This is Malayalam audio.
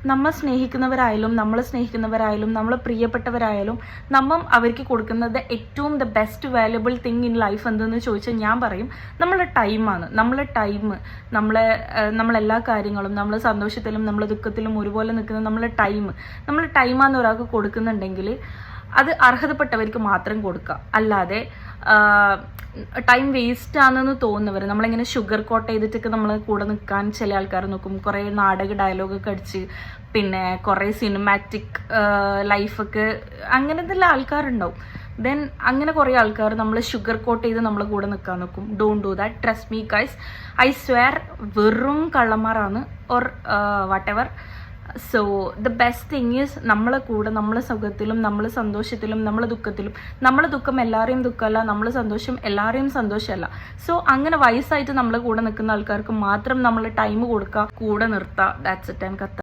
നമ്മൾ സ്നേഹിക്കുന്നവരായാലും നമ്മൾ പ്രിയപ്പെട്ടവരായാലും നമ്മൾ അവർക്ക് കൊടുക്കുന്നത് ഏറ്റവും the best valuable thing in life എന്തെന്ന് ചോദിച്ചാൽ ഞാൻ പറയും നമ്മളുടെ ടൈമാണ്. നമ്മളെല്ലാ കാര്യങ്ങളും, നമ്മൾ സന്തോഷത്തിലും നമ്മൾ ദുഃഖത്തിലും ഒരുപോലെ നിൽക്കുന്ന നമ്മളെ ടൈമാന്ന് ഒരാൾക്ക് കൊടുക്കുന്നുണ്ടെങ്കിൽ അത് അർഹതപ്പെട്ടവർക്ക് മാത്രം കൊടുക്കുക. അല്ലാതെ ടൈം വേസ്റ്റ് ആണെന്ന് തോന്നുന്നവർ, നമ്മളിങ്ങനെ ഷുഗർ കോട്ട് ചെയ്തിട്ടൊക്കെ നമ്മൾ കൂടെ നിൽക്കാൻ ചില ആൾക്കാർ നോക്കും. കുറേ നാടക ഡയലോഗൊക്കെ അടിച്ച് പിന്നെ കുറേ സിനിമാറ്റിക് ലൈഫൊക്കെ അങ്ങനത്തെ ആൾക്കാരുണ്ടാവും. ദെൻ അങ്ങനെ കുറേ ആൾക്കാർ നമ്മൾ ഷുഗർ കോട്ട് ചെയ്ത് നമ്മളെ കൂടെ നിൽക്കാൻ നോക്കും. Don't do that. Trust me guys, I swear വെറും കള്ളന്മാരാണ് or whatever. So the best thing is നമ്മളെ കൂടെ, നമ്മളെ സുഖത്തിലും നമ്മളെ സന്തോഷത്തിലും നമ്മളെ ദുഃഖത്തിലും, നമ്മളെ ദുഃഖം എല്ലാവരെയും ദുഃഖമല്ല, നമ്മളെ സന്തോഷം എല്ലാവരെയും സന്തോഷമല്ല. സോ അങ്ങനെ വയസ്സായിട്ട് നമ്മളെ കൂടെ നിൽക്കുന്ന ആൾക്കാർക്ക് മാത്രം നമ്മൾ ടൈം കൊടുക്കുക, കൂടെ നിർത്തുക. That's it. ആൻഡ് കത്ത.